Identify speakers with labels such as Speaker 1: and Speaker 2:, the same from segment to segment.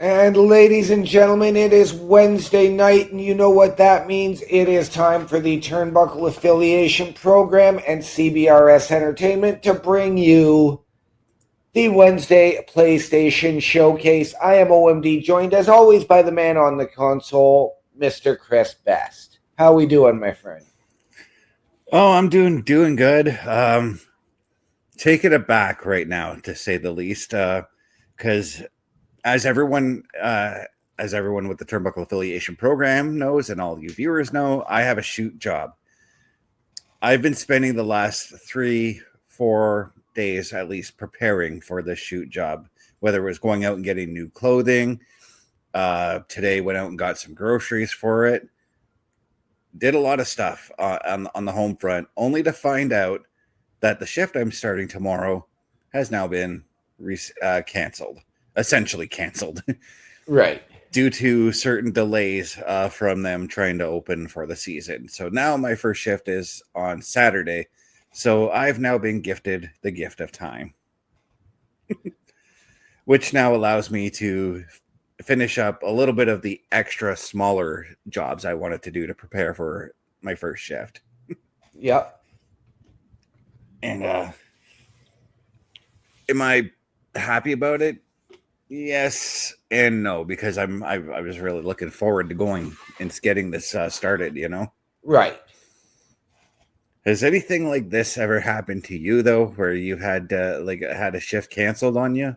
Speaker 1: And ladies and gentlemen, it is Wednesday night, and you know what that means. It is time for the Turnbuckle Affiliation Program and CBRS Entertainment to bring you the Wednesday PlayStation Showcase. I am OMD, joined as always by the man on the console, Mr. Chris Best. How we doing, my friend?
Speaker 2: Oh, I'm doing good. Taking it back right now, to say the least, because as everyone with the Turnbuckle Affiliation Program knows, and all you viewers know, I have a shoot job. I've been spending the last 3-4 days at least preparing for this shoot job, whether it was going out and getting new clothing. Today went out and got some groceries for it. Did a lot of stuff on the home front, only to find out that the shift I'm starting tomorrow has now been canceled, essentially canceled.
Speaker 1: Right.
Speaker 2: Due to certain delays from them trying to open for the season. So now my first shift is on Saturday. So I've now been gifted the gift of time, which now allows me to finish up a little bit of the extra smaller jobs I wanted to do to prepare for my first shift.
Speaker 1: Yep.
Speaker 2: And am I happy about it? Yes and no, because I was really looking forward to going and getting this started,
Speaker 1: Right.
Speaker 2: Has anything like this ever happened to you, though, where you had had a shift canceled on you?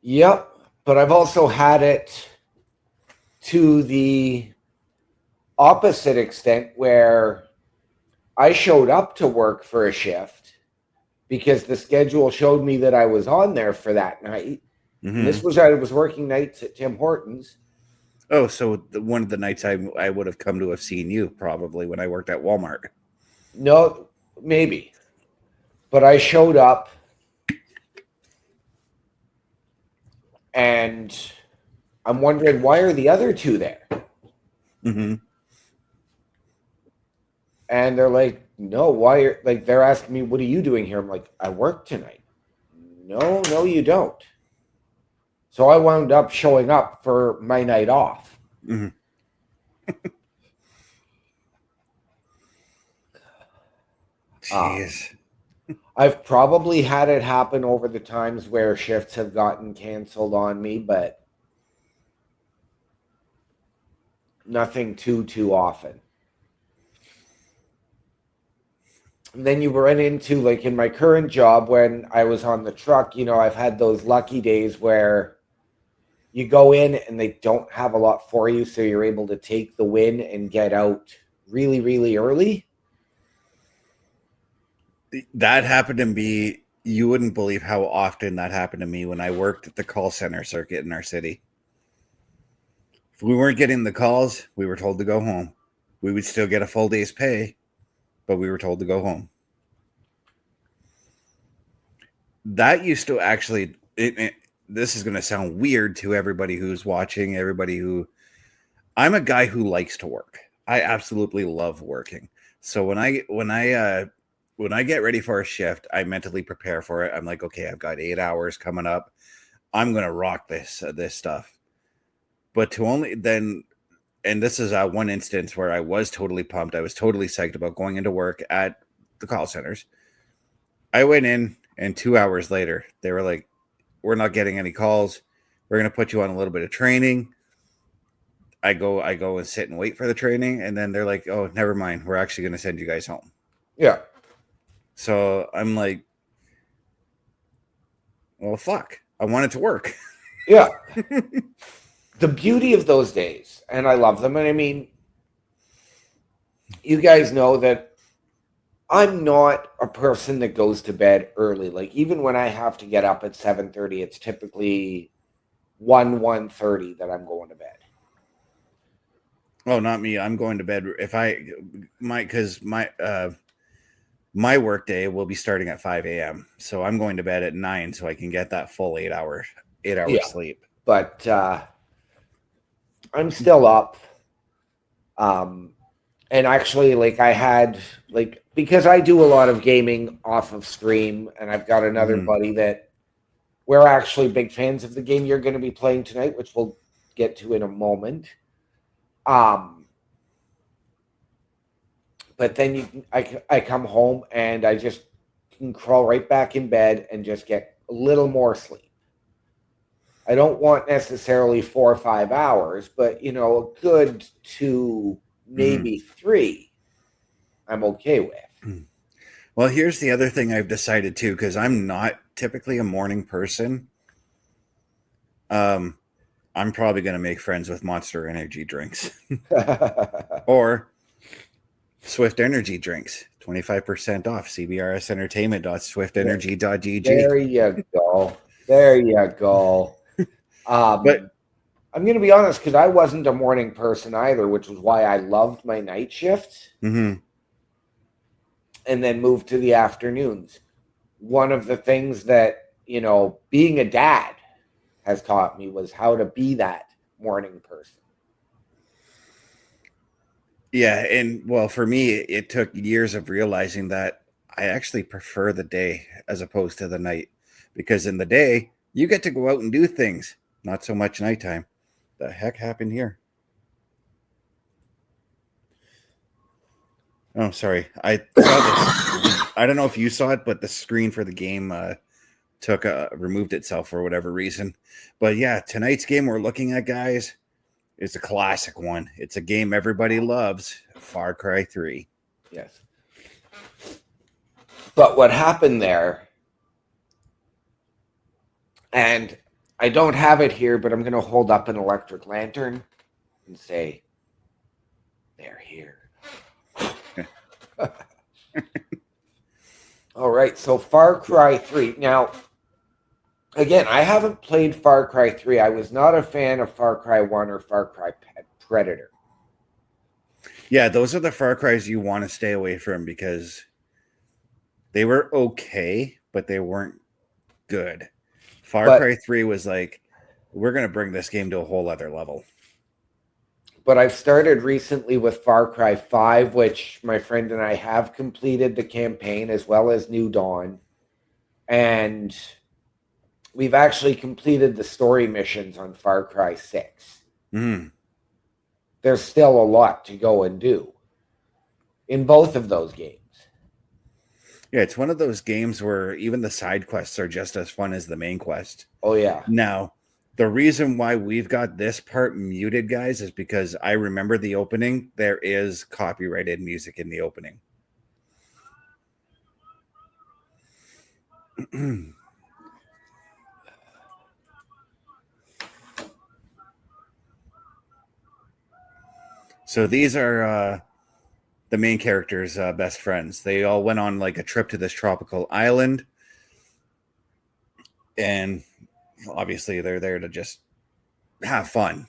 Speaker 1: Yep. But I've also had it to the opposite extent where I showed up to work for a shift because the schedule showed me that I was on there for that night.
Speaker 2: Mm-hmm.
Speaker 1: And I was working nights at Tim Hortons.
Speaker 2: Oh, so one of the nights I would have come to have seen you probably when I worked at Walmart.
Speaker 1: No, maybe. But I showed up and I'm wondering, why are the other two there?
Speaker 2: Mm-hmm.
Speaker 1: And they're like, no, why are they're asking me, what are you doing here? I'm like, I work tonight. No, you don't. So I wound up showing up for my night off.
Speaker 2: Mm-hmm. Jeez.
Speaker 1: I've probably had it happen over the times where shifts have gotten canceled on me, but nothing too often. And then you run into, like in my current job when I was on the truck, I've had those lucky days where you go in and they don't have a lot for you, so you're able to take the win and get out really, really early.
Speaker 2: That happened to me. You wouldn't believe how often that happened to me when I worked at the call center circuit in our city. If we weren't getting the calls, we were told to go home. We would still get a full day's pay, but we were told to go home. That used to actually, this is going to sound weird to everybody who's watching, I'm a guy who likes to work. I absolutely love working. So when I get ready for a shift, I mentally prepare for it. I'm like, okay, I've got 8 hours coming up. I'm going to rock this stuff. But to only then, and this is one instance where I was totally pumped. I was totally psyched about going into work at the call centers. I went in, and 2 hours later, they were like, we're not getting any calls. We're going to put you on a little bit of training. I go and sit and wait for the training. And then they're like, oh, never mind. We're actually going to send you guys home.
Speaker 1: Yeah.
Speaker 2: So I'm like, well, fuck. I want it to work.
Speaker 1: Yeah. The beauty of those days, and I love them. And I mean, you guys know that I'm not a person that goes to bed early. Like, even when I have to get up at 7:30, it's typically 1:30 that I'm going to bed.
Speaker 2: Oh, not me. I'm going to bed because my work day will be starting at 5 a.m. So I'm going to bed at 9 so I can get that full 8 hour sleep.
Speaker 1: But I'm still up. And actually, like, I had, like, because I do a lot of gaming off of stream, and I've got another buddy that we're actually big fans of the game you're going to be playing tonight, which we'll get to in a moment. But then I come home and I just can crawl right back in bed and just get a little more sleep. I don't want necessarily 4 or 5 hours, but a good 2, maybe 3, I'm okay with.
Speaker 2: Well, here's the other thing I've decided too, because I'm not typically a morning person. I'm probably going to make friends with Monster Energy drinks or Swift Energy drinks. 25% off. cbrsentertainment.swiftenergy.gg.
Speaker 1: There you go. There you go.
Speaker 2: But
Speaker 1: I'm going to be honest, because I wasn't a morning person either, which was why I loved my night shift and then moved to the afternoons. One of the things that, being a dad has taught me was how to be that morning person.
Speaker 2: Yeah, and well, for me, it took years of realizing that I actually prefer the day as opposed to the night, because in the day you get to go out and do things, not so much nighttime. The heck happened here? Oh, sorry. I saw this. I don't know if you saw it, but the screen for the game removed itself for whatever reason. But yeah, tonight's game we're looking at, guys, is a classic one. It's a game everybody loves, Far Cry 3.
Speaker 1: Yes. But what happened there, and I don't have it here, but I'm going to hold up an electric lantern and say, they're here. All right, so Far Cry 3. Now, again, I haven't played Far Cry 3. I was not a fan of Far Cry 1 or Far Cry Predator.
Speaker 2: Yeah, those are the Far Cries you want to stay away from because they were okay, but they weren't good. Far Cry 3 was like, we're going to bring this game to a whole other level.
Speaker 1: But I've started recently with Far Cry 5, which my friend and I have completed the campaign as well as New Dawn. And we've actually completed the story missions on Far Cry 6. There's still a lot to go and do in both of those games.
Speaker 2: Yeah, it's one of those games where even the side quests are just as fun as the main quest.
Speaker 1: Oh, yeah.
Speaker 2: Now, the reason why we've got this part muted, guys, is because I remember the opening. There is copyrighted music in the opening. So these are the main characters' best friends. They all went on like a trip to this tropical island. And obviously they're there to just have fun.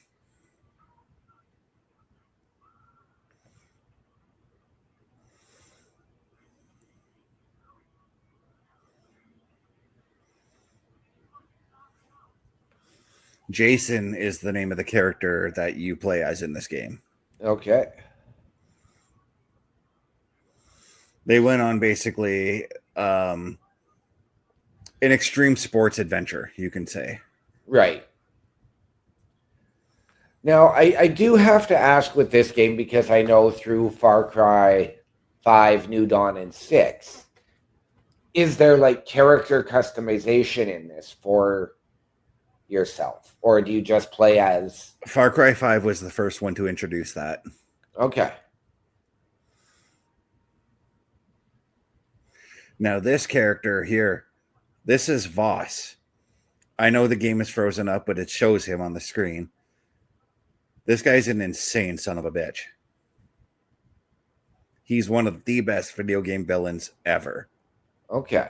Speaker 2: Jason is the name of the character that you play as in this game.
Speaker 1: Okay.
Speaker 2: They went on basically an extreme sports adventure, you can say.
Speaker 1: Right. Now, I do have to ask with this game, because I know through Far Cry 5, New Dawn, and 6, is there like character customization in this for yourself? Or do you just play as...
Speaker 2: Far Cry 5 was the first one to introduce that.
Speaker 1: Okay.
Speaker 2: Now, this character here, this is Voss. I know the game is frozen up, but it shows him on the screen. This guy's an insane son of a bitch. He's one of the best video game villains ever.
Speaker 1: Okay.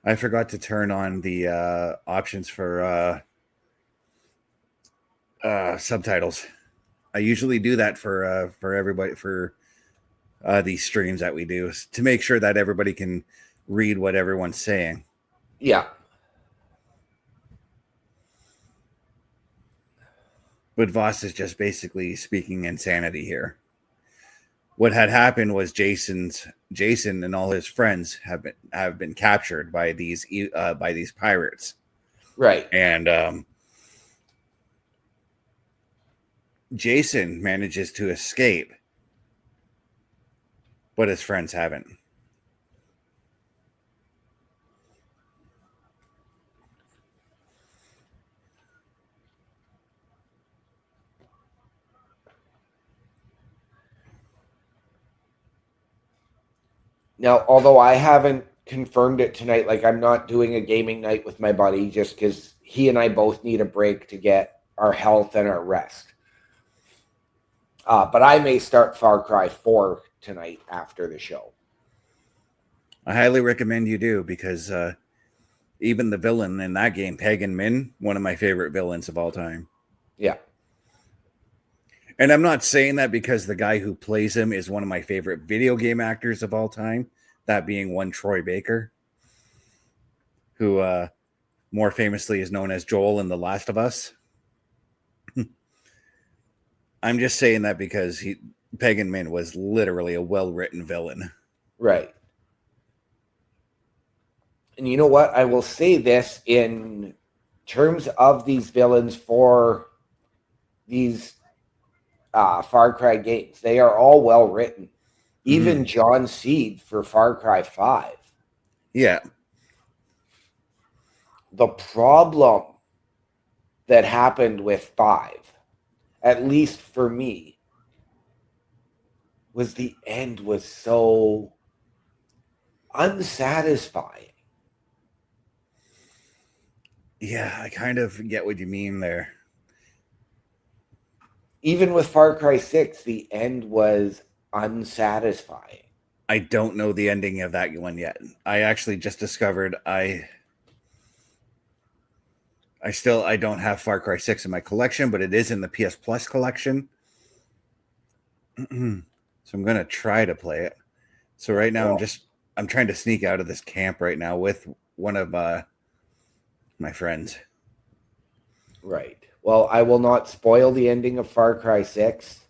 Speaker 2: I forgot to turn on the options for subtitles. I usually do that for everybody for these streams that we do to make sure that everybody can read what everyone's saying.
Speaker 1: Yeah.
Speaker 2: But Voss is just basically speaking insanity here. What had happened was Jason and all his friends have been captured by these pirates,
Speaker 1: Right.
Speaker 2: and Jason manages to escape, but his friends haven't.
Speaker 1: Now, although I haven't confirmed it tonight, like I'm not doing a gaming night with my buddy just because he and I both need a break to get our health and our rest. But I may start Far Cry 4 tonight after the show.
Speaker 2: I highly recommend you do, because even the villain in that game, Pagan Min, one of my favorite villains of all time.
Speaker 1: Yeah.
Speaker 2: And I'm not saying that because the guy who plays him is one of my favorite video game actors of all time, that being one Troy Baker, who more famously is known as Joel in The Last of Us. I'm just saying that because Pagan Min was literally a well-written villain.
Speaker 1: Right. And you know what? I will say this in terms of these villains for these Far Cry games. They are all well written. Even John Seed for Far Cry 5.
Speaker 2: Yeah.
Speaker 1: The problem that happened with 5, at least for me, was the end was so unsatisfying.
Speaker 2: Yeah, I kind of get what you mean there.
Speaker 1: Even with Far Cry 6, the end was unsatisfying.
Speaker 2: I don't know the ending of that one yet. I actually just discovered I don't have Far Cry 6 in my collection, but it is in the PS Plus collection. So I'm going to try to play it. So right now I'm trying to sneak out of this camp right now with one of my friends.
Speaker 1: Right. Well, I will not spoil the ending of Far Cry 6.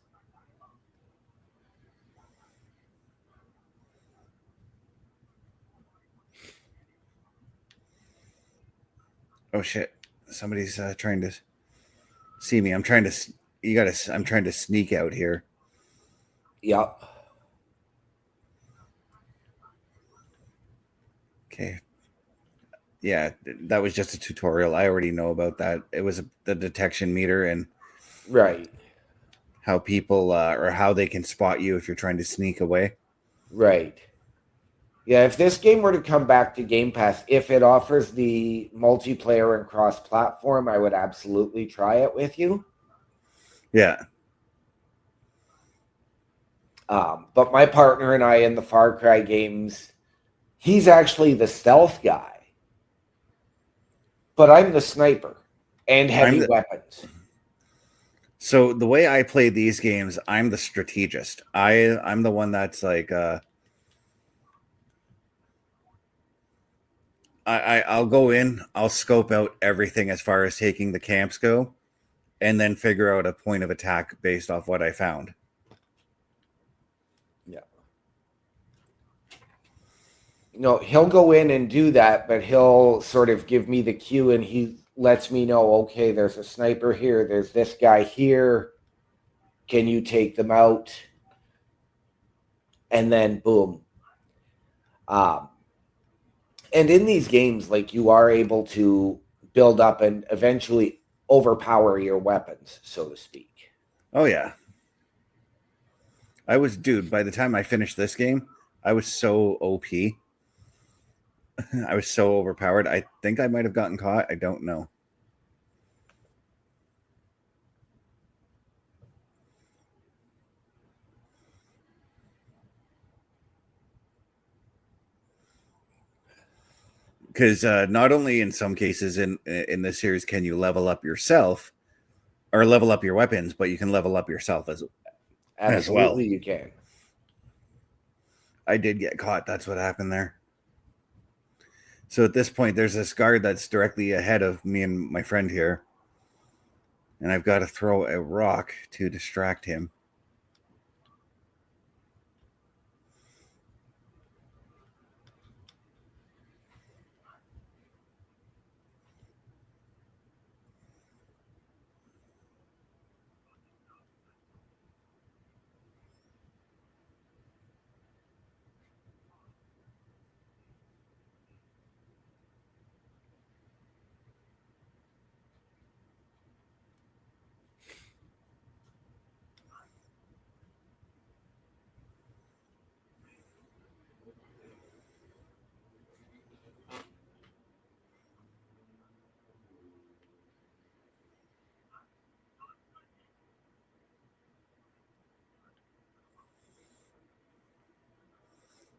Speaker 2: Oh shit. Somebody's trying to see me. I'm trying to sneak out here.
Speaker 1: Yep.
Speaker 2: Okay. Yeah, that was just a tutorial. I already know about that. It was the detection meter and
Speaker 1: right.
Speaker 2: How people or how they can spot you if you're trying to sneak away.
Speaker 1: Right. Yeah, if this game were to come back to Game Pass, if it offers the multiplayer and cross-platform, I would absolutely try it with you.
Speaker 2: Yeah.
Speaker 1: But my partner and I in the Far Cry games, he's actually the stealth guy. But I'm the sniper and heavy weapons.
Speaker 2: So the way I play these games, I'm the strategist. I'm the one that's like I'll go in, I'll scope out everything as far as taking the camps go, and then figure out a point of attack based off what I found.
Speaker 1: Yeah. No, he'll go in and do that, but he'll sort of give me the cue and he lets me know, okay, there's a sniper here, there's this guy here. Can you take them out? And then boom. And in these games, like, you are able to build up and eventually overpower your weapons, so to speak.
Speaker 2: Oh yeah. Dude, by the time I finished this game, I was so OP. I was so overpowered. I think I might have gotten caught. I don't know. Because not only in some cases in this series can you level up yourself or level up your weapons, but you can level up yourself as well.
Speaker 1: Absolutely, you can.
Speaker 2: I did get caught. That's what happened there. So at this point, there's this guard that's directly ahead of me and my friend here. And I've got to throw a rock to distract him.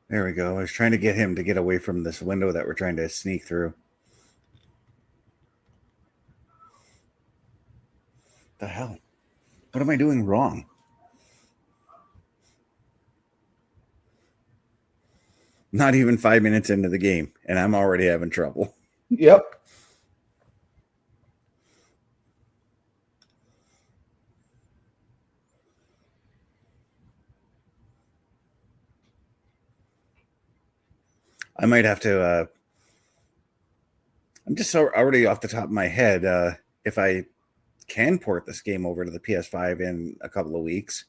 Speaker 2: There we go. I was trying to get him to get away from this window that we're trying to sneak through. The hell? What am I doing wrong? Not even 5 minutes into the game, and I'm already having trouble.
Speaker 1: Yep.
Speaker 2: I might have to. I'm just already off the top of my head. If I can port this game over to the PS5 in a couple of weeks,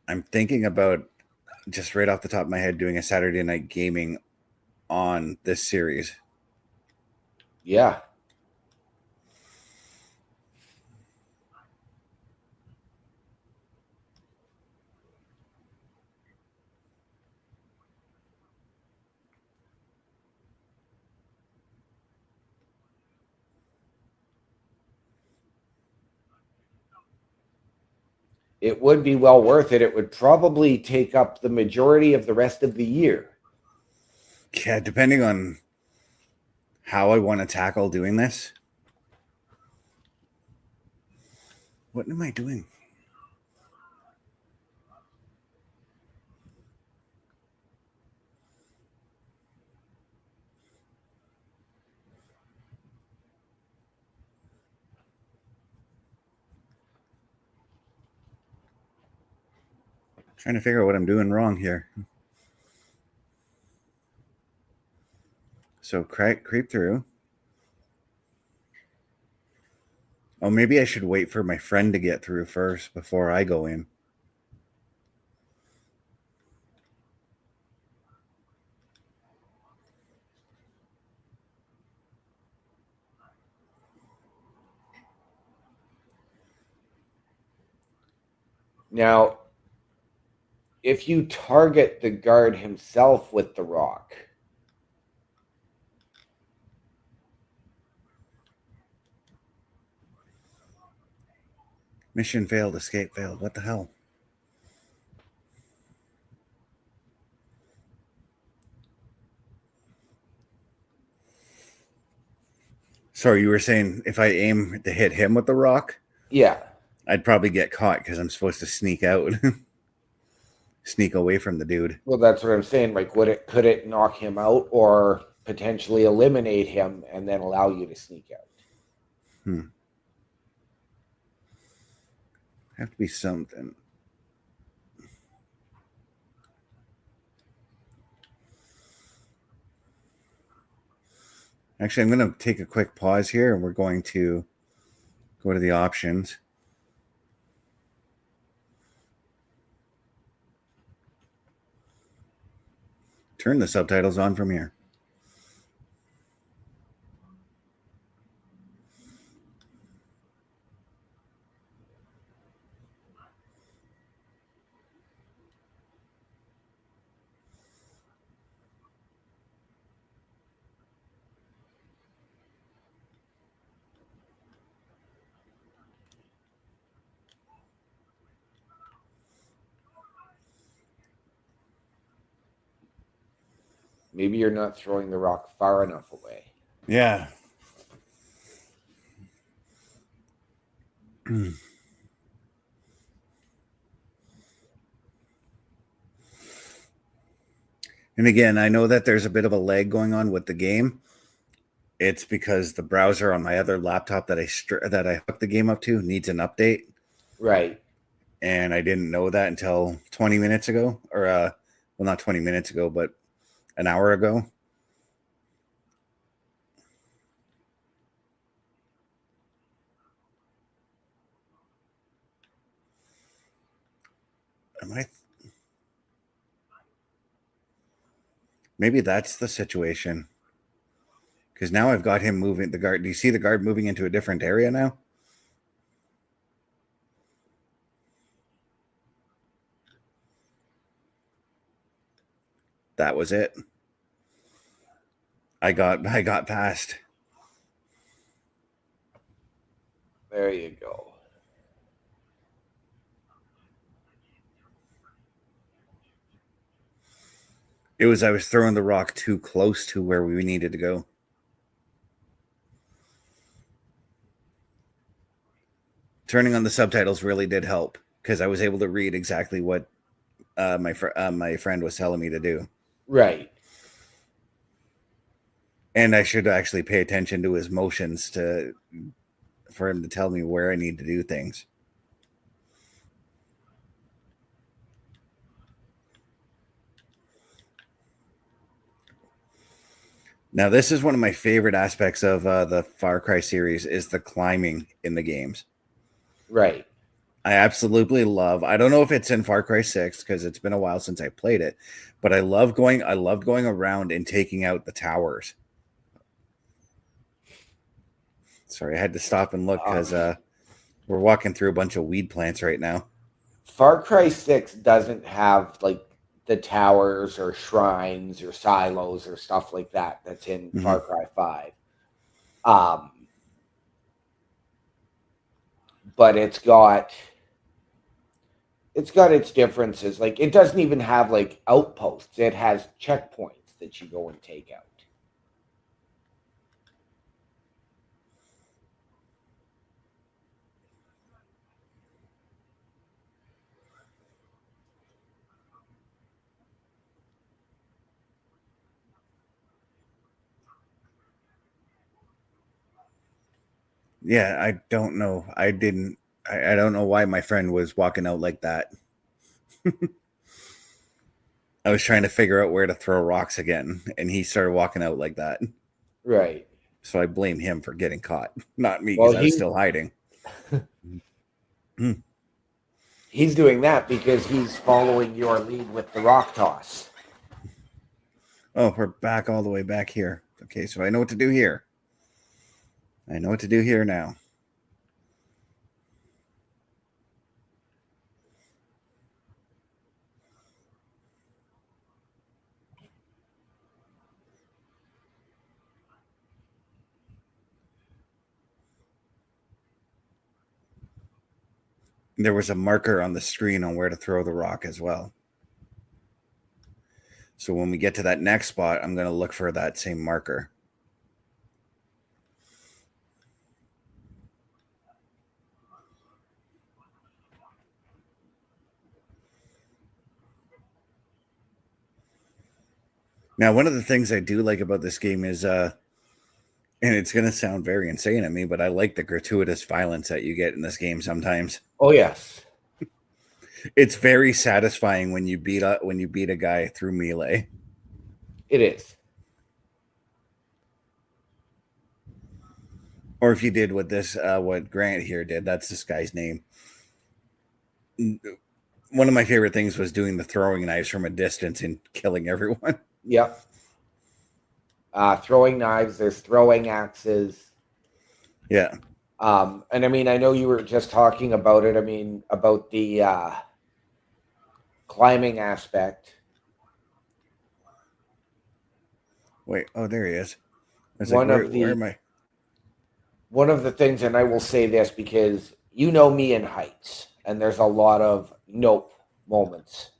Speaker 2: I'm thinking about just right off the top of my head doing a Saturday night gaming on this series.
Speaker 1: Yeah. It would be well worth it. It would probably take up the majority of the rest of the year.
Speaker 2: Yeah, depending on how I want to tackle doing this. What am I doing? Trying to figure out what I'm doing wrong here. So creep through. Oh, maybe I should wait for my friend to get through first before I go in.
Speaker 1: Now, if you target the guard himself with the rock,
Speaker 2: Mission failed, escape failed. What the hell? Sorry, you were saying if I aim to hit him with the rock,
Speaker 1: yeah.
Speaker 2: I'd probably get caught because I'm supposed to sneak out, sneak away from the dude.
Speaker 1: Well, that's what I'm saying. Like, could it knock him out or potentially eliminate him and then allow you to sneak out?
Speaker 2: Have to be something. Actually, I'm going to take a quick pause here and we're going to go to the options. Turn the subtitles on from here.
Speaker 1: Maybe you're not throwing the rock far enough away.
Speaker 2: Yeah. And again, I know that there's a bit of a lag going on with the game. It's because the browser on my other laptop that I hooked the game up to needs an update.
Speaker 1: Right.
Speaker 2: And I didn't know that until 20 minutes ago, or well, not 20 minutes ago, but an hour ago. Am I? Maybe that's the situation. Because now I've got him moving the guard. Do you see the guard moving into a different area now? That was it. I got past.
Speaker 1: There you go.
Speaker 2: It was I was throwing the rock too close to where we needed to go. Turning on the subtitles really did help because I was able to read exactly what my friend was telling me to do.
Speaker 1: Right.
Speaker 2: And I should actually pay attention to his motions for him to tell me where I need to do things. Now, this is one of my favorite aspects of the Far Cry series is the climbing in the games.
Speaker 1: Right.
Speaker 2: I absolutely love. I don't know if it's in Far Cry 6 because it's been a while since I played it, but I loved going around and taking out the towers. Sorry, I had to stop and look because we're walking through a bunch of weed plants right now.
Speaker 1: Far Cry 6 doesn't have like the towers or shrines or silos or stuff like that that's in Far Cry 5. But it's got its differences. Like it doesn't even have like outposts. It has checkpoints that you go and take out.
Speaker 2: Yeah, I don't know. I don't know why my friend was walking out like that. I was trying to figure out where to throw rocks again, and he started walking out like that.
Speaker 1: Right.
Speaker 2: So I blame him for getting caught, not me,
Speaker 1: Well,
Speaker 2: because I was still hiding.
Speaker 1: he's doing that because he's following your lead with the rock toss.
Speaker 2: Oh, we're back all the way back here. Okay, so I know what to do here. I know what to do here now. There was a marker on the screen on where to throw the rock as well. So when we get to that next spot, I'm going to look for that same marker. Now, one of the things I do like about this game is, and it's going to sound very insane at me, but I like the gratuitous violence that you get in this game sometimes.
Speaker 1: Oh yes,
Speaker 2: it's very satisfying when you beat a guy through melee.
Speaker 1: It is.
Speaker 2: Or if you did what Grant here did, that's this guy's name. One of my favorite things was doing the throwing knives from a distance and killing everyone.
Speaker 1: Yep. Throwing knives, there's throwing axes.
Speaker 2: Yeah.
Speaker 1: And I mean, I know you were just talking about it. I mean, about the climbing aspect.
Speaker 2: Wait, oh, there he is. I was like, where am I?
Speaker 1: One of the things, and I will say this because you know me in heights, and there's a lot of nope moments.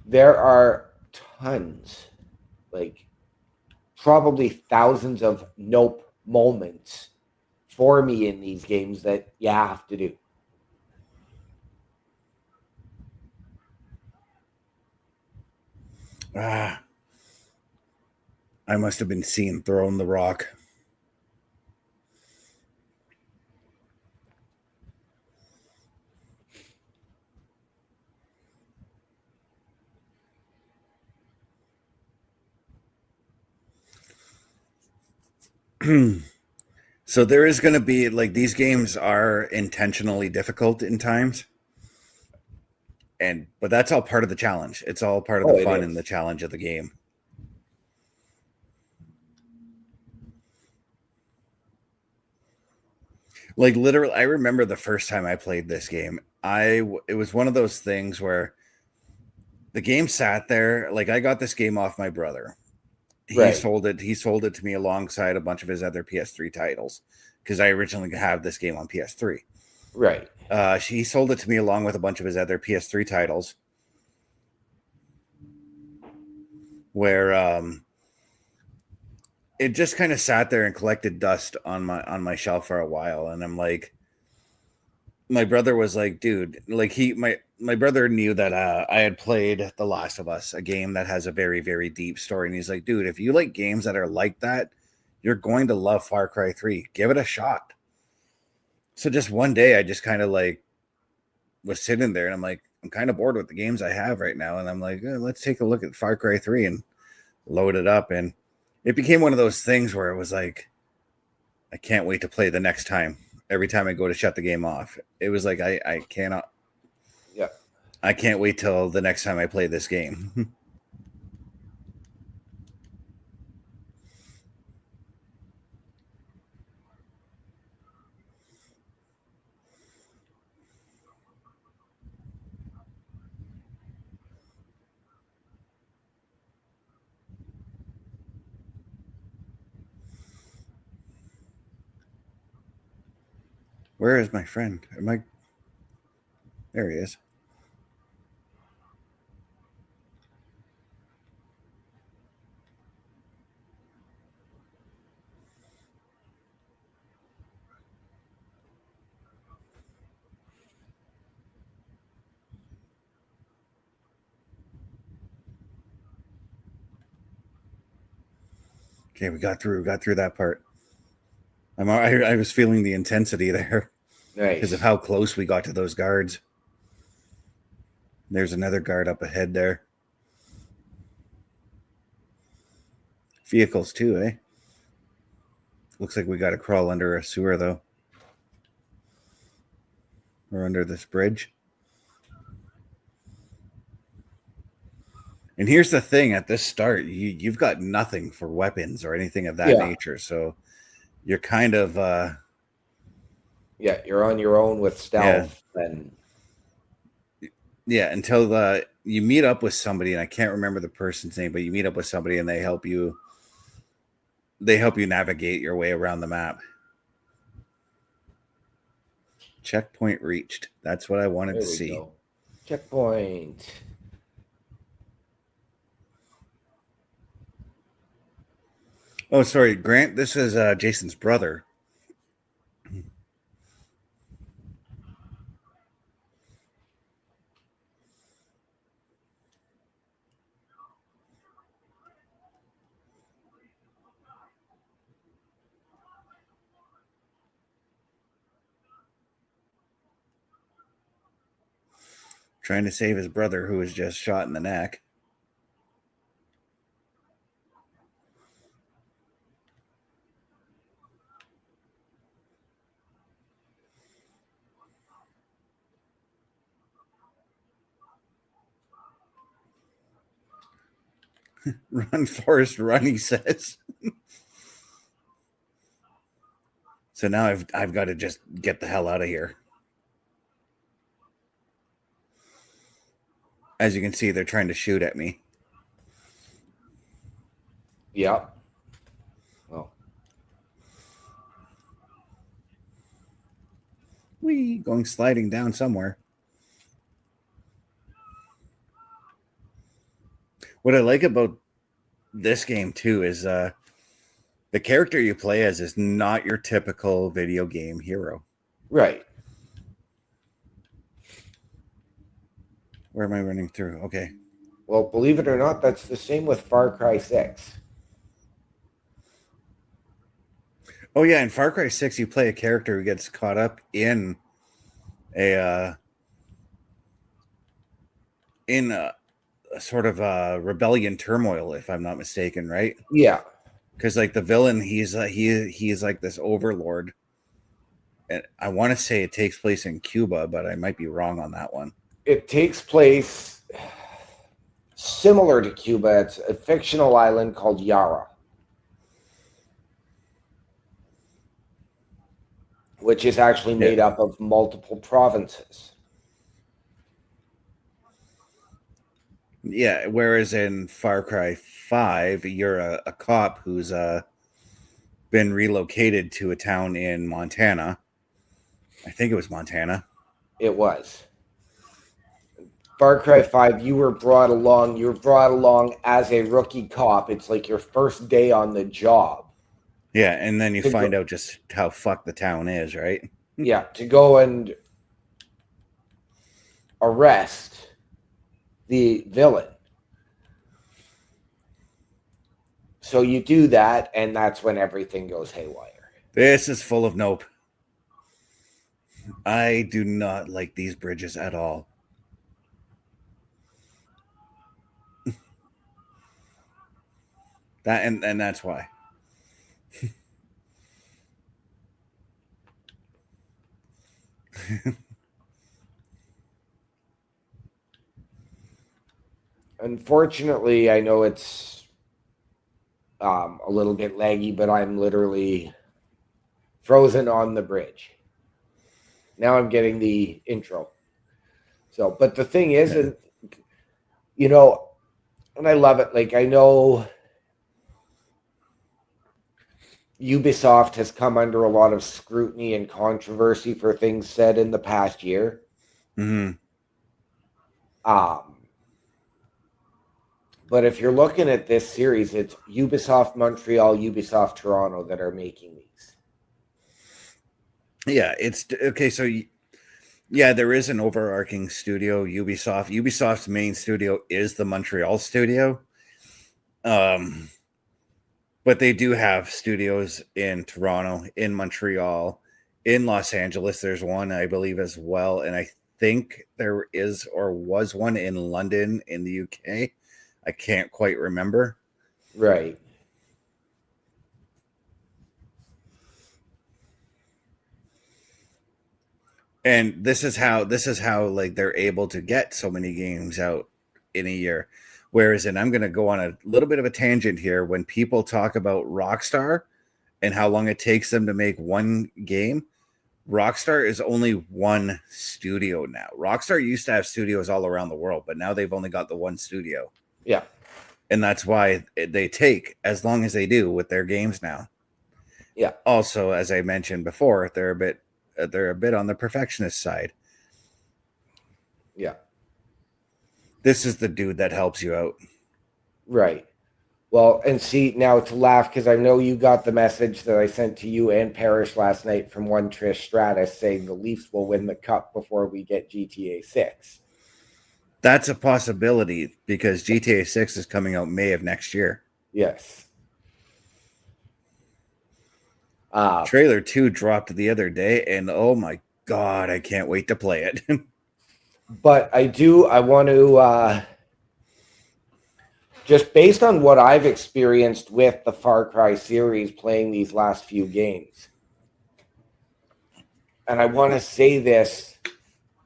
Speaker 1: There are tons, like probably thousands of nope moments for me in these games that you have to do.
Speaker 2: Ah, I must have been seen throwing the rock. So there is going to be like these games are intentionally difficult in times, but that's all part of the challenge. It's all part of the fun and the challenge of the game. Like literally, I remember the first time I played this game. It was one of those things where the game sat there. Like I got this game off my brother. He sold it. He sold it to me alongside a bunch of his other PS3 titles because I originally have this game on PS3.
Speaker 1: Right.
Speaker 2: He sold it to me along with a bunch of his other PS3 titles. Where it just kind of sat there and collected dust on my shelf for a while, and I'm like, my brother was like, dude, like my brother knew that I had played The Last of Us, a game that has a very, very deep story, and he's like, dude, if you like games that are like that, you're going to love Far Cry 3. Give it a shot. So just one day, I just kind of like was sitting there, and I'm like, I'm kind of bored with the games I have right now, and I'm like, let's take a look at Far Cry 3 and load it up, and it became one of those things where it was like, I can't wait to play the next time. Every time I go to shut the game off, it was like I cannot.
Speaker 1: Yeah.
Speaker 2: I can't wait till the next time I play this game. Where is my friend? There he is. Okay, we got through that part. I was feeling the intensity there because of how close we got to those guards. There's another guard up ahead there. Vehicles too, eh? Looks like we got to crawl under a sewer though, or under this bridge. And here's the thing: at this start, you've got nothing for weapons or anything of that nature, so you're kind of
Speaker 1: you're on your own with stealth and
Speaker 2: until you meet up with somebody, and I can't remember the person's name, but you meet up with somebody and they help you navigate your way around the map. Checkpoint reached. That's what I wanted to see.
Speaker 1: Go. Checkpoint.
Speaker 2: Oh, sorry, Grant. This is Jason's brother. Trying to save his brother who was just shot in the neck. Run, Forrest, run, he says. So now I've got to just get the hell out of here. As you can see, they're trying to shoot at me.
Speaker 1: Yeah. Well.
Speaker 2: Whee, going sliding down somewhere. What I like about this game too is the character you play as is not your typical video game hero.
Speaker 1: Right.
Speaker 2: Where am I running through? Okay.
Speaker 1: Well, believe it or not, that's the same with Far Cry 6.
Speaker 2: Oh yeah, in Far Cry 6 you play a character who gets caught up a in a sort of rebellion turmoil, if I'm not mistaken, right?
Speaker 1: Yeah.
Speaker 2: Because like the villain, he's like this overlord, and I want to say it takes place in Cuba, but I might be wrong on that one.
Speaker 1: It takes place similar to Cuba. It's a fictional island called Yara, which is actually
Speaker 2: Yeah,
Speaker 1: made up of multiple provinces.
Speaker 2: yeah. Whereas in Far Cry 5, you're a cop who's been relocated to a town in Montana. I think it was Montana.
Speaker 1: It was. Far Cry 5, you were brought along. You were brought along as a rookie cop. It's like your first day on the job.
Speaker 2: Yeah, and then you
Speaker 1: To
Speaker 2: find
Speaker 1: go,
Speaker 2: out just how fucked the town is, right?
Speaker 1: yeah, to go and arrest the villain. So you do that, and that's when everything goes haywire.
Speaker 2: This is full of nope. I do not like these bridges at all. That and that's why.
Speaker 1: Unfortunately, I know it's a little bit laggy, but I'm literally frozen on the bridge. Now I'm getting the intro. So, but the thing is, and you know, and I love it. Like I know Ubisoft has come under a lot of scrutiny and controversy for things said in the past year.
Speaker 2: Mm-hmm.
Speaker 1: But if you're looking at this series, it's Ubisoft Montreal, Ubisoft Toronto that are making these.
Speaker 2: Yeah, it's okay. So, yeah, there is an overarching studio, Ubisoft. Ubisoft's main studio is the Montreal studio. Um, but they do have studios in Toronto, in Montreal, in Los Angeles. There's one, I believe, as well. And I think there is or was one in London in the UK. I can't quite remember.
Speaker 1: Right.
Speaker 2: And this is how like they're able to get so many games out in a year. Whereas, and I'm going to go on a little bit of a tangent here, when people talk about Rockstar and how long it takes them to make one game, Rockstar is only one studio now. Rockstar used to have studios all around the world, but now they've only got the one studio.
Speaker 1: Yeah.
Speaker 2: And that's why they take as long as they do with their games now.
Speaker 1: Yeah.
Speaker 2: Also, as I mentioned before, they're a bit on the perfectionist side.
Speaker 1: Yeah.
Speaker 2: This is the dude that helps you out.
Speaker 1: Right. Well, and see, now to laugh, because I know you got the message that I sent to you and Parrish last night from one Trish Stratus saying the Leafs will win the cup before we get GTA 6.
Speaker 2: That's a possibility because GTA 6 is coming out May of next year.
Speaker 1: Yes.
Speaker 2: Trailer 2 dropped the other day, and oh my God, I can't wait to play it.
Speaker 1: But I want to, just based on what I've experienced with the Far Cry series playing these last few games, and I want to say this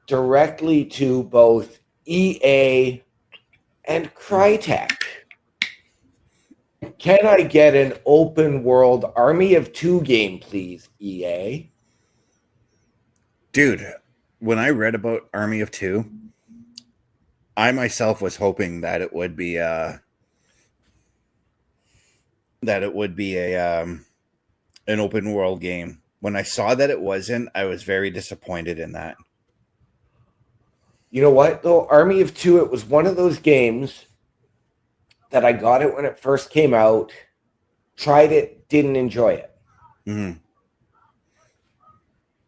Speaker 1: directly to both EA and Crytek. Can I get an open world Army of Two game, please, EA?
Speaker 2: Dude, when I read about Army of Two, I myself was hoping that it would be a an open world game. When I saw that it wasn't, I was very disappointed in that.
Speaker 1: You know what, though? Army of Two, it was one of those games that I got it when it first came out, tried it, didn't enjoy it.
Speaker 2: Mm-hmm.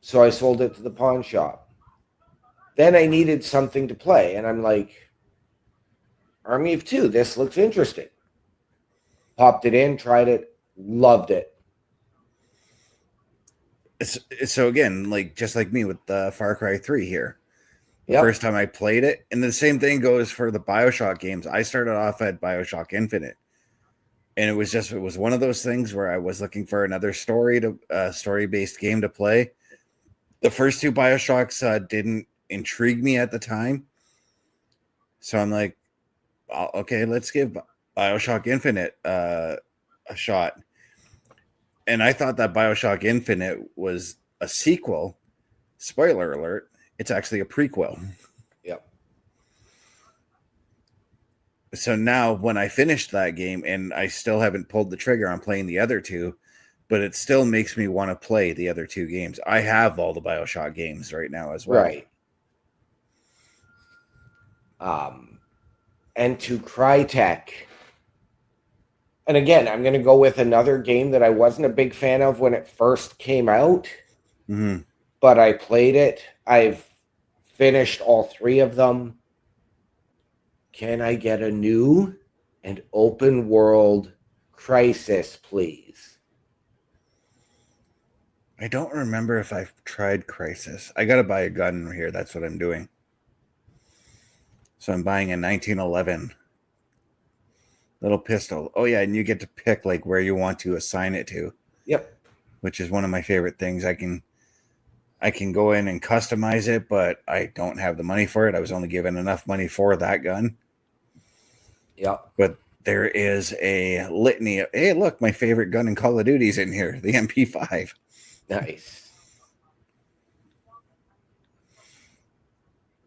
Speaker 1: So I sold it to the pawn shop. Then I needed something to play, and I'm like, Army of Two, this looks interesting. Popped it in, tried it, loved it.
Speaker 2: So again, like just like me with Far Cry 3 here. The
Speaker 1: Yep.
Speaker 2: first time I played it, and the same thing goes for the BioShock games. I started off at BioShock Infinite, and it was one of those things where I was looking for another story based game to play. The first two BioShocks didn't intrigue me at the time, so I'm like, okay, let's give BioShock Infinite a shot. And I thought that BioShock Infinite was a sequel. Spoiler alert, it's actually a prequel.
Speaker 1: Yep.
Speaker 2: So now when I finished that game, and I still haven't pulled the trigger on playing the other two, but it still makes me want to play the other two games. I have all the BioShock games right now as well.
Speaker 1: Right. And to Crytek. And again, I'm going to go with another game that I wasn't a big fan of when it first came out, but I played it. I've finished all three of them. Can I get a new and open world Crisis, please?
Speaker 2: I don't remember if I've tried Crisis. I got to buy a gun here. That's what I'm doing. So I'm buying a 1911 little pistol. Oh yeah, and you get to pick like where you want to assign it to.
Speaker 1: Yep.
Speaker 2: Which is one of my favorite things. I can go in and customize it, but I don't have the money for it. I was only given enough money for that gun.
Speaker 1: Yep.
Speaker 2: But there is a litany of, hey, look, my favorite gun in Call of Duty's in here, the MP5.
Speaker 1: Nice.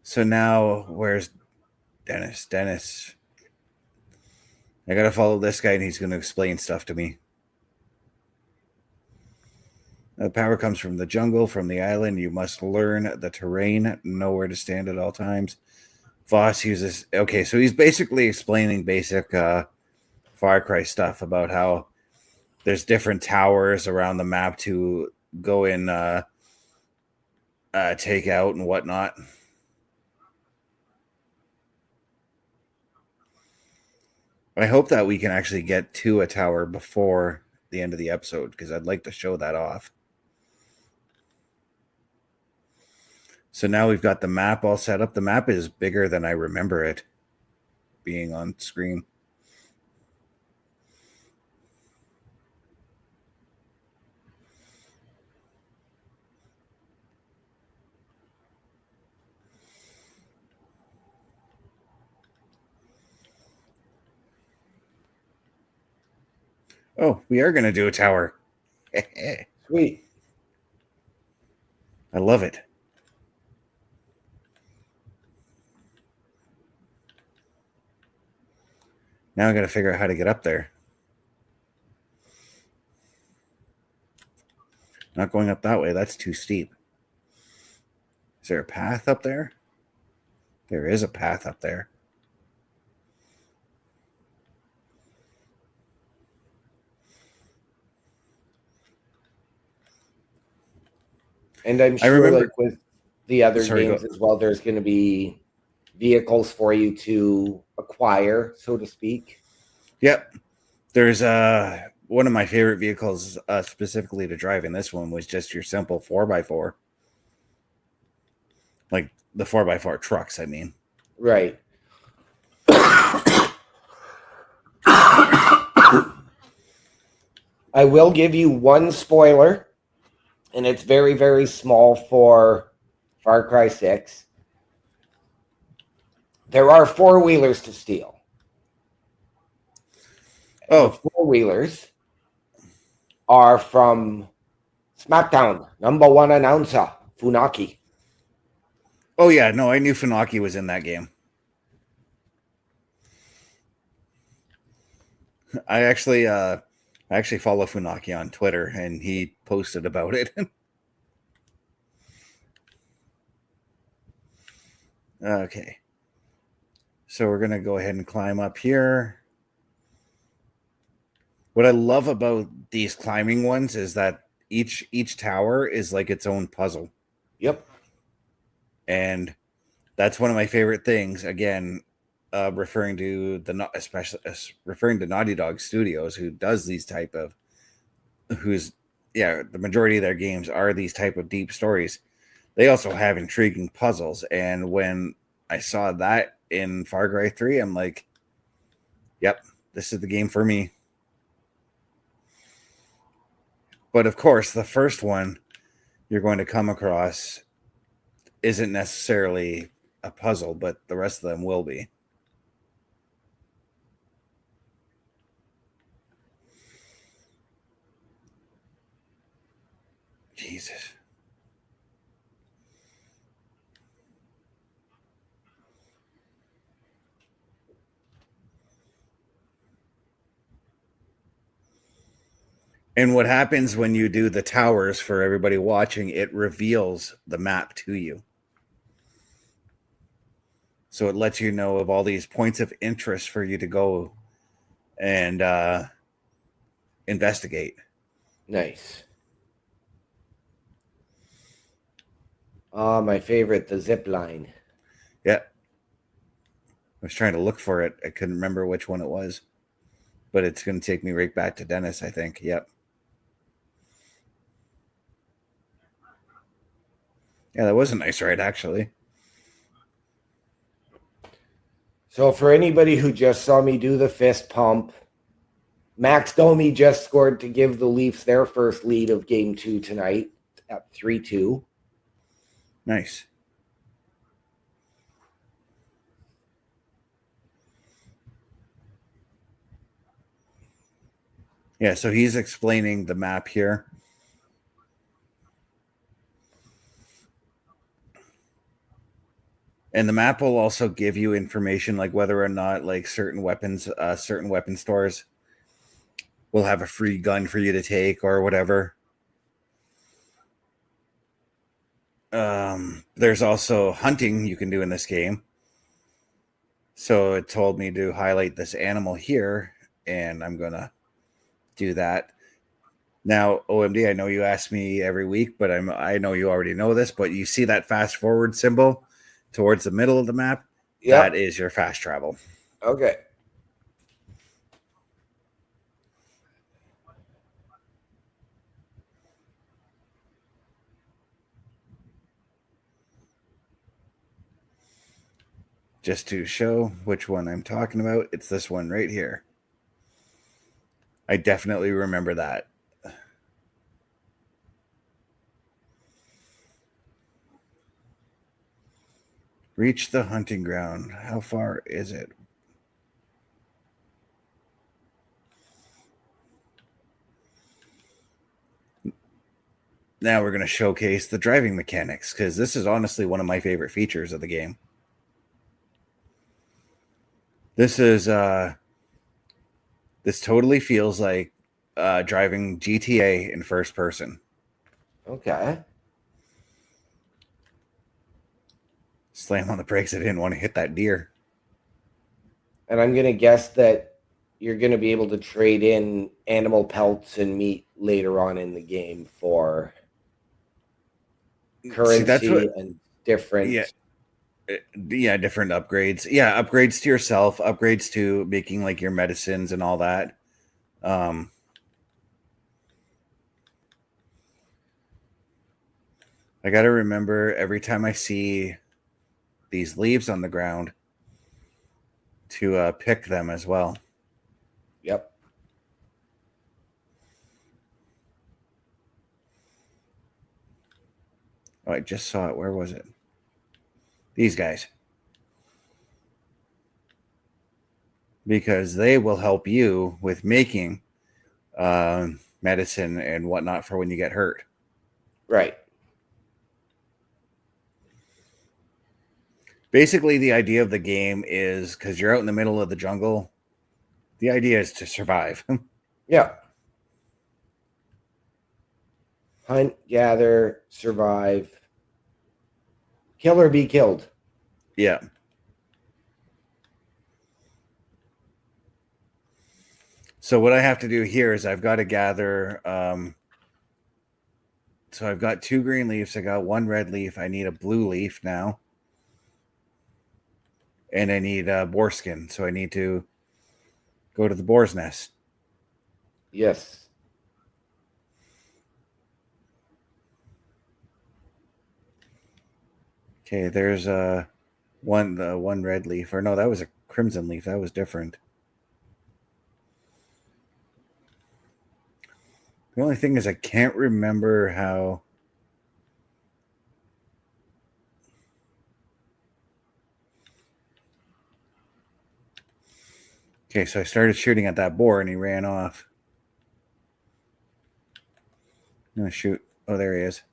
Speaker 2: So now, where's Dennis? Dennis. I got to follow this guy, and he's going to explain stuff to me. The power comes from the jungle, from the island. You must learn the terrain, know where to stand at all times. Voss uses... Okay, so he's basically explaining basic Far Cry stuff about how there's different towers around the map to go in, take out and whatnot. I hope that we can actually get to a tower before the end of the episode, because I'd like to show that off. So now we've got the map all set up. The map is bigger than I remember it being on screen. Oh, we are going to do a tower.
Speaker 1: Sweet.
Speaker 2: I love it. Now I got to figure out how to get up there. Not going up that way. That's too steep. Is there a path up there? There is a path up there.
Speaker 1: And I'm
Speaker 2: I
Speaker 1: sure,
Speaker 2: remember-
Speaker 1: like with the other
Speaker 2: Sorry,
Speaker 1: games
Speaker 2: go-
Speaker 1: as well, there's going to be vehicles for you to acquire, so to speak.
Speaker 2: Yep. There's one of my favorite vehicles specifically to drive in this one was just your simple 4x4. Like the 4x4 trucks, I mean.
Speaker 1: Right. I will give you one spoiler, and it's very, very small for Far Cry 6. There are four-wheelers to steal.
Speaker 2: Oh.
Speaker 1: The four-wheelers are from SmackDown, #1 announcer, Funaki.
Speaker 2: Oh yeah, no, I knew Funaki was in that game. I actually follow Funaki on Twitter, and he posted about it. Okay. So we're going to go ahead and climb up here. What I love about these climbing ones is that each tower is like its own puzzle.
Speaker 1: Yep.
Speaker 2: And that's one of my favorite things. Again, referring to Naughty Dog Studios, who does these type of, who's the majority of their games are these type of deep stories. They also have intriguing puzzles, and when I saw that in Far Cry 3, I'm like, yep, this is the game for me. But of course, the first one you're going to come across isn't necessarily a puzzle, but the rest of them will be. Jesus. And what happens when you do the towers for everybody watching, it reveals the map to you. So it lets you know of all these points of interest for you to go and investigate.
Speaker 1: Nice. My favorite, the zip line.
Speaker 2: Yeah. I was trying to look for it. I couldn't remember which one it was. But it's going to take me right back to Dennis, I think. Yep. Yeah, that was a nice ride, actually.
Speaker 1: So for anybody who just saw me do the fist pump, Max Domi just scored to give the Leafs their first lead of Game 2 tonight at 3-2.
Speaker 2: Nice. Yeah, so he's explaining the map here. And the map will also give you information like whether or not like certain weapon stores will have a free gun for you to take or whatever. There's also hunting you can do in this game. So it told me to highlight this animal here, and I'm going to do that. Now, OMD, I know you ask me every week, but I know you already know this, but you see that fast forward symbol towards the middle of the map?
Speaker 1: Yep.
Speaker 2: That is your fast travel.
Speaker 1: Okay.
Speaker 2: Just to show which one I'm talking about, it's this one right here. I definitely remember that. Reach the hunting ground. How far is it? Now we're going to showcase the driving mechanics, because this is honestly one of my favorite features of the game. This totally feels like driving GTA in first person.
Speaker 1: Okay.
Speaker 2: Slam on the brakes. I didn't want to hit that deer.
Speaker 1: And I'm going to guess that you're going to be able to trade in animal pelts and meat later on in the game for currency.
Speaker 2: See, that's what,
Speaker 1: and different.
Speaker 2: yeah, different upgrades. Yeah, upgrades to yourself, upgrades to making like your medicines and all that. I got to remember every time I see these leaves on the ground to pick them as well.
Speaker 1: Yep.
Speaker 2: Oh, I just saw it. Where was it? These guys. Because they will help you with making medicine and whatnot for when you get hurt.
Speaker 1: Right.
Speaker 2: Basically, the idea of the game is because you're out in the middle of the jungle, the idea is to survive.
Speaker 1: Yeah. Hunt, gather, survive, kill or be killed.
Speaker 2: Yeah. So what I have to do here is I've got to gather. So I've got 2 green leaves. I got 1 red leaf. I need a blue leaf now. And I need a boar skin. So I need to go to the boar's nest.
Speaker 1: Yes.
Speaker 2: Okay, there's one red leaf, or no, that was a crimson leaf. That was different. The only thing is I can't remember how. Okay, so I started shooting at that boar and he ran off. I'm gonna shoot. Oh, there he is.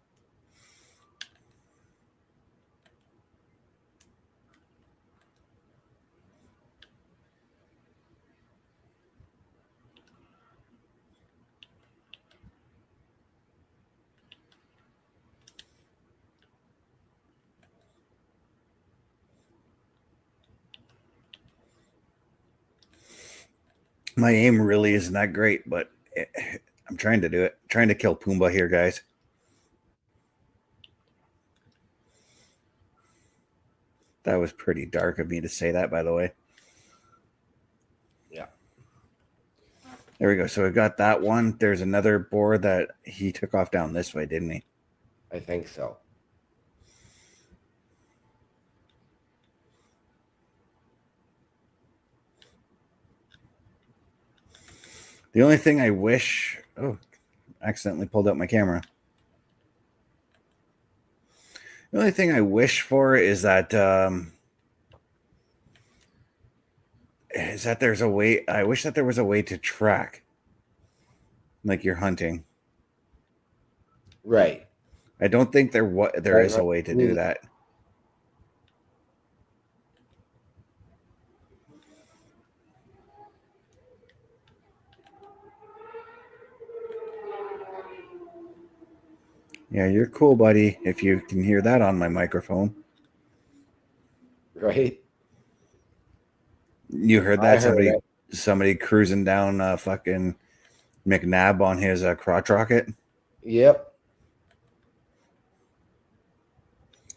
Speaker 2: My aim really isn't that great, but I'm trying to do it. I'm trying to kill Pumbaa here, guys. That was pretty dark of me to say that, by the way.
Speaker 1: Yeah.
Speaker 2: There we go. So we got that one. There's another boar that he took off down this way, didn't he?
Speaker 1: I think so.
Speaker 2: The only thing I wish... Oh, accidentally pulled out my camera. The only thing I wish for is that there's a way. I wish that there was a way to track, like you're hunting.
Speaker 1: Right.
Speaker 2: I don't think there is a way to do that. Yeah, you're cool, buddy. If you can hear that on my microphone.
Speaker 1: Right.
Speaker 2: You heard that? Somebody cruising down fucking McNabb on his crotch rocket?
Speaker 1: Yep.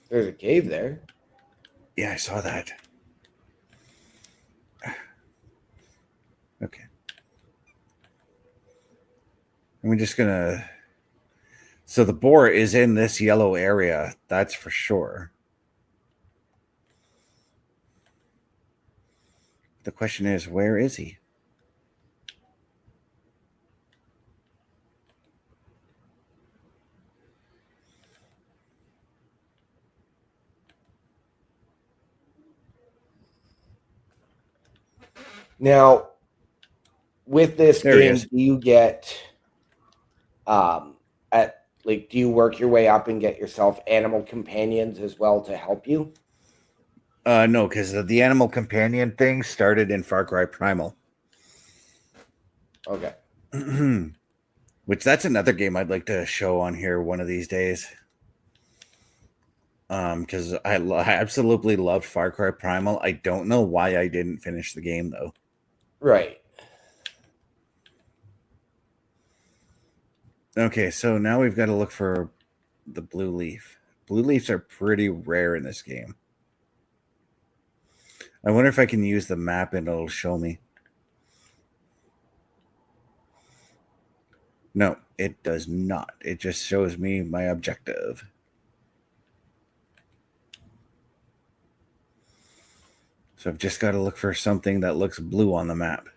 Speaker 1: There's a cave there.
Speaker 2: Yeah, I saw that. Okay. And we're just gonna... So the boar is in this yellow area, that's for sure. The question is, where is he?
Speaker 1: Now, with this
Speaker 2: There he
Speaker 1: game,
Speaker 2: is.
Speaker 1: do you get do you work your way up and get yourself animal companions as well to help you?
Speaker 2: No, because the animal companion thing started in Far Cry Primal.
Speaker 1: Okay.
Speaker 2: Which that's another game I'd like to show on here one of these days. Because I absolutely loved Far Cry Primal. I don't know why I didn't finish the game though.
Speaker 1: Right.
Speaker 2: Okay, so now we've got to look for the blue leaf. Blue leaves are pretty rare in this game. I wonder if I can use the map and it'll show me. No, it does not. It just shows me my objective. So I've just got to look for something that looks blue on the map.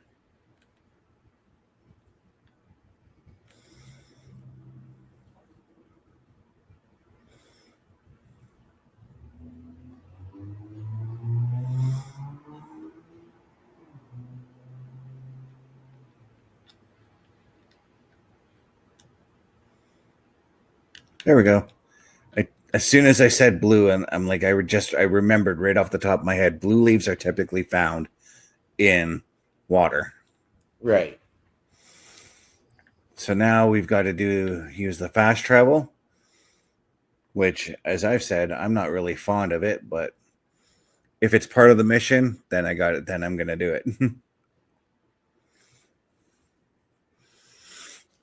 Speaker 2: There we go. As soon as I said blue, and I'm like, I remembered right off the top of my head, blue leaves are typically found in water.
Speaker 1: Right.
Speaker 2: So now we've got to use the fast travel, which, as I've said, I'm not really fond of it, but if it's part of the mission, then I got it. Then I'm going to do it.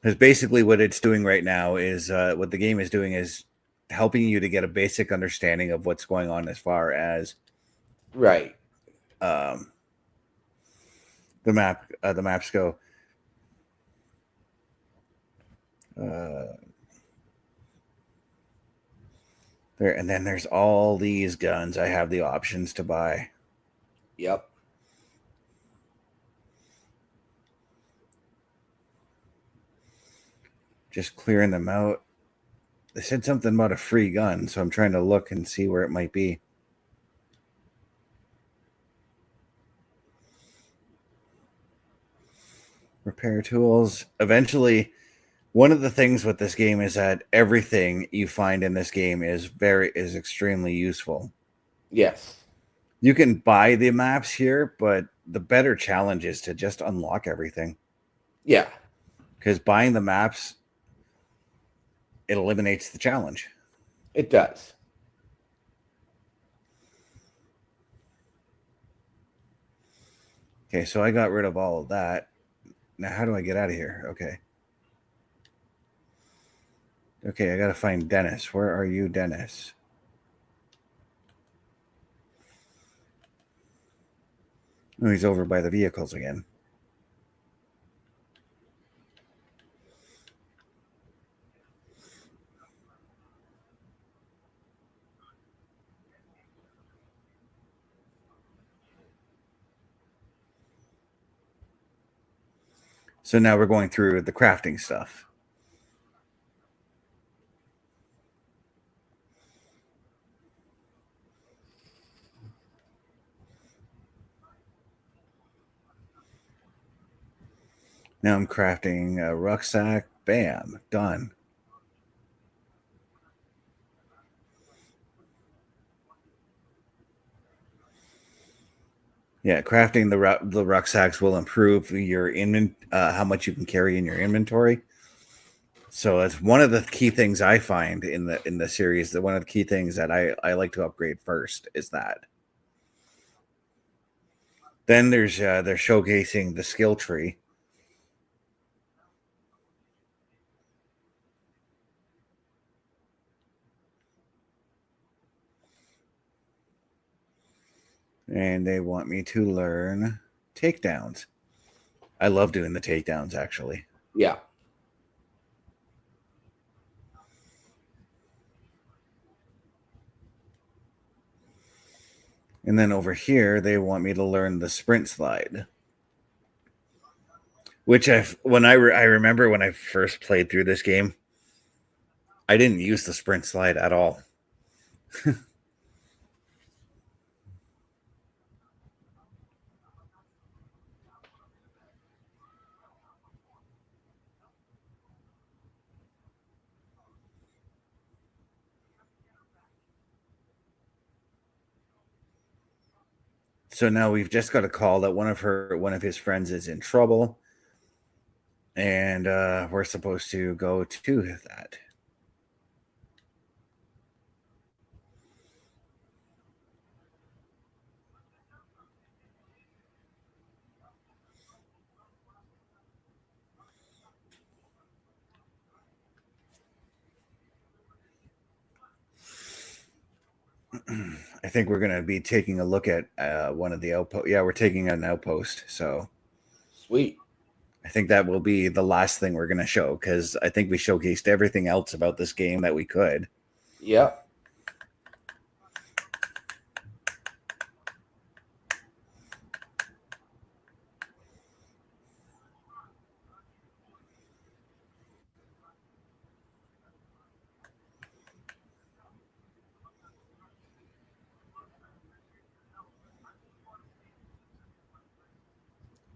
Speaker 2: Because basically what it's doing right now is what the game is doing is helping you to get a basic understanding of what's going on as far as
Speaker 1: right
Speaker 2: the maps go. There, and then there's all these guns I have the options to buy.
Speaker 1: Yep.
Speaker 2: Just clearing them out. They said something about a free gun, so I'm trying to look and see where it might be. Repair tools. Eventually, one of the things with this game is that everything you find in this game is extremely useful.
Speaker 1: Yes.
Speaker 2: You can buy the maps here, but the better challenge is to just unlock everything.
Speaker 1: Yeah.
Speaker 2: Because buying the maps, it eliminates the challenge.
Speaker 1: It does.
Speaker 2: Okay, so I got rid of all of that. Now, how do I get out of here? Okay. Okay, I got to find Dennis. Where are you, Dennis? Oh, he's over by the vehicles again. So now we're going through the crafting stuff. Now I'm crafting a rucksack. Bam, done. Yeah, crafting the rucksacks will improve your how much you can carry in your inventory. So that's one of the key things I find in the series. That one of the key things that I like to upgrade first is that. Then they're showcasing the skill tree. And they want me to learn takedowns. I love doing the takedowns, actually.
Speaker 1: Yeah.
Speaker 2: And then over here, they want me to learn the sprint slide. Which I remember when I first played through this game, I didn't use the sprint slide at all. So now we've just got a call that one of his friends is in trouble, and we're supposed to go to that. I think we're going to be taking a look at one of the outposts. Yeah, we're taking an outpost. So
Speaker 1: Sweet.
Speaker 2: I think that will be the last thing we're going to show, because I think we showcased everything else about this game that we could.
Speaker 1: Yep.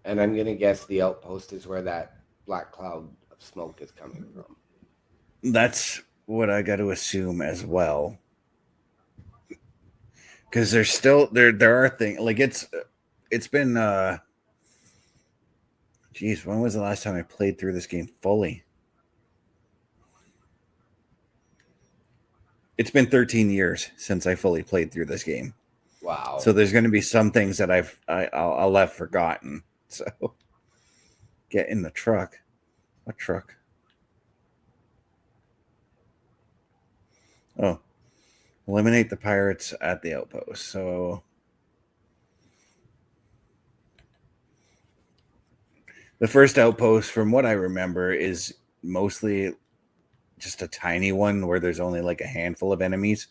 Speaker 1: And I'm going to guess the outpost is where that black cloud of smoke is coming from.
Speaker 2: That's what I got to assume as well. Because there's still there are things like it's been geez, when was the last time I played through this game fully? It's been 13 years since I fully played through this game.
Speaker 1: Wow.
Speaker 2: So there's going to be some things that I'll have forgotten. So get in the truck. What truck? Oh, eliminate the pirates at the outpost. So the first outpost, from what I remember, is mostly just a tiny one where there's only like a handful of enemies.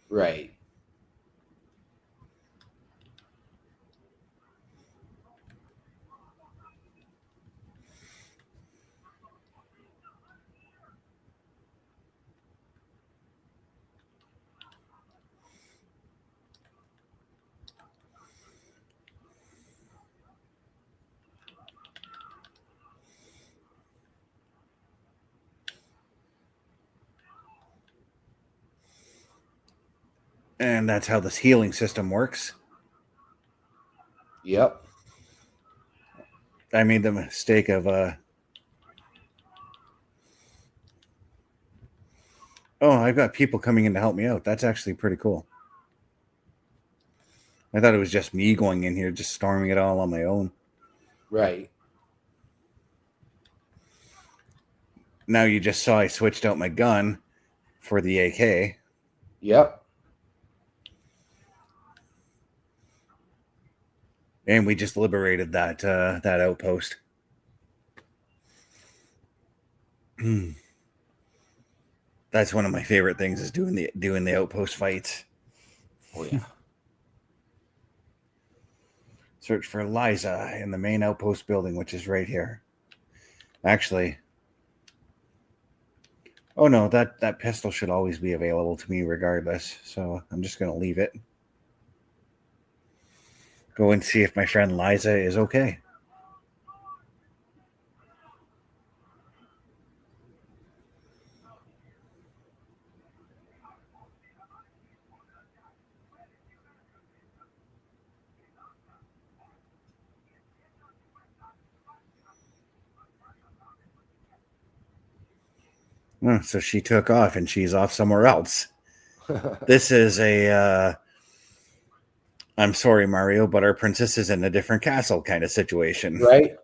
Speaker 1: Right.
Speaker 2: And that's how this healing system works.
Speaker 1: Yep.
Speaker 2: I made the mistake of oh, I've got people coming in to help me out. That's actually pretty cool. I thought it was just me going in here, just storming it all on my own.
Speaker 1: Right.
Speaker 2: Now you just saw I switched out my gun for the AK.
Speaker 1: Yep.
Speaker 2: And we just liberated that that outpost. That's one of my favorite things is doing the outpost fights.
Speaker 1: Oh yeah.
Speaker 2: Search for Liza in the main outpost building, which is right here. Actually, oh no, that pistol should always be available to me regardless. So I'm just going to leave it. Go and see if my friend Liza is okay. So she took off and she's off somewhere else. This is a I'm sorry, Mario, but our princess is in a different castle kind of situation.
Speaker 1: Right.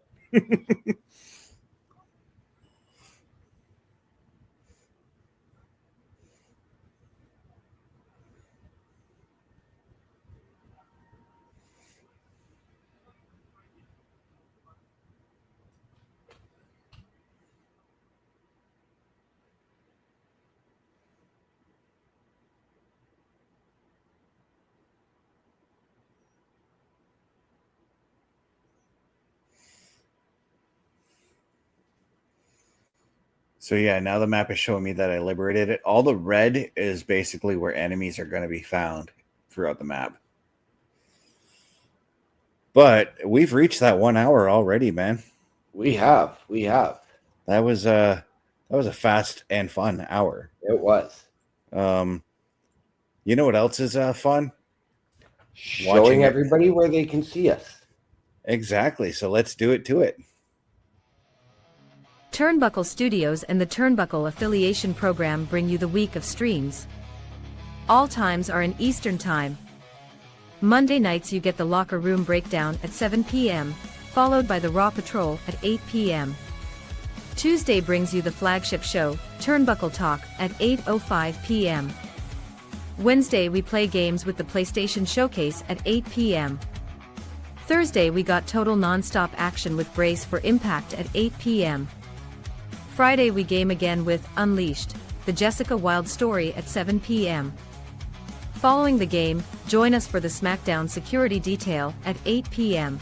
Speaker 2: So yeah, now the map is showing me that I liberated it. All the red is basically where enemies are going to be found throughout the map. But we've reached that 1 hour already, man.
Speaker 1: We have.
Speaker 2: That was a fast and fun hour.
Speaker 1: It was.
Speaker 2: You know what else is fun?
Speaker 1: Showing everybody where they can see us.
Speaker 2: Exactly. So let's do it to it.
Speaker 3: Turnbuckle Studios and the Turnbuckle Affiliation Program bring you the week of streams. All times are in Eastern Time. Monday nights you get the Locker Room Breakdown at 7 p.m., followed by the Raw Patrol at 8 p.m. Tuesday brings you the flagship show, Turnbuckle Talk, at 8:05 p.m. Wednesday we play games with the PlayStation ShowCase at 8 p.m. Thursday we got total non-stop action with Brace for Impact at 8 p.m. Friday we game again with Unleashed, the Jessica Wilde story at 7 p.m. Following the game, join us for the SmackDown Security Detail at 8 p.m.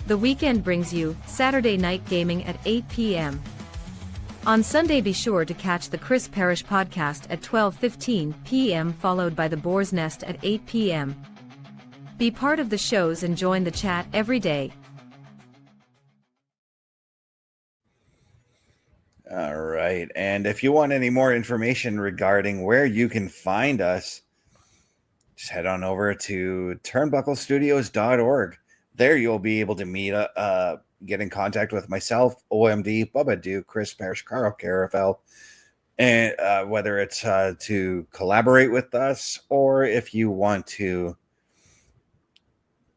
Speaker 3: The weekend brings you Saturday Night Gaming at 8 p.m. On Sunday be sure to catch the Chris Parrish podcast at 12:15 p.m. followed by the Boar's Nest at 8 p.m. Be part of the shows and join the chat every day.
Speaker 2: All right. And if you want any more information regarding where you can find us, just head on over to turnbucklestudios.org. There you'll be able to meet, get in contact with myself, OMD, Bubba Do, Chris Parrish, Carl Carafel, and whether it's to collaborate with us or if you want to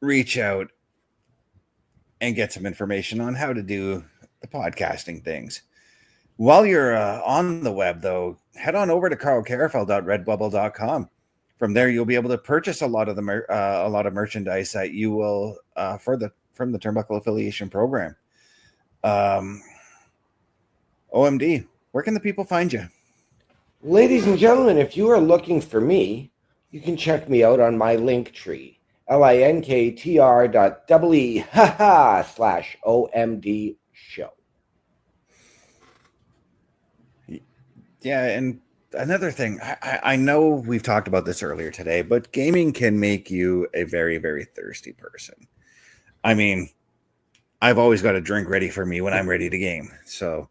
Speaker 2: reach out and get some information on how to do the podcasting things. While you're on the web, though, head on over to carlcarafel.redbubble.com. From there, you'll be able to purchase a lot of the a lot of merchandise that you will from the Turnbuckle Affiliation Program. OMD, where can the people find you?
Speaker 1: Ladies and gentlemen, if you are looking for me, You can check me out on my Linktree, linktr.ee / OMDshow.
Speaker 2: Yeah, and another thing, I know we've talked about this earlier today, but gaming can make you a very, very thirsty person. I mean, I've always got a drink ready for me when I'm ready to game. So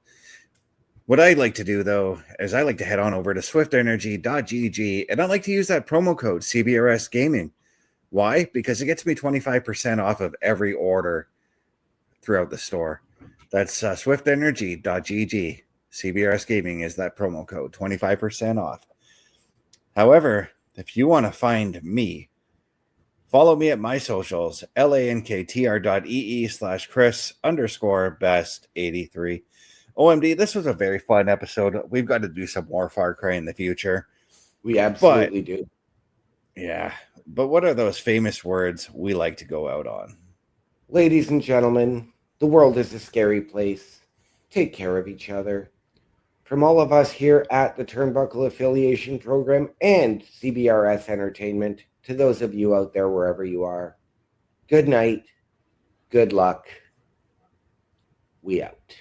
Speaker 2: what I like to do, though, is I like to head on over to swiftenergy.gg, and I like to use that promo code CBRS Gaming. Why? Because it gets me 25% off of every order throughout the store. That's swiftenergy.gg. CBRS Gaming is that promo code, 25% off. However, if you want to find me, follow me at my socials, lanktr.ee /Chris_best83. OMD, this was a very fun episode. We've got to do some more Far Cry in the future.
Speaker 1: We absolutely do.
Speaker 2: Yeah, but what are those famous words we like to go out on?
Speaker 1: Ladies and gentlemen, the world is a scary place. Take care of each other. From all of us here at the Turnbuckle Affiliation Program and CBRS Entertainment, to those of you out there wherever you are, good night, good luck. We out.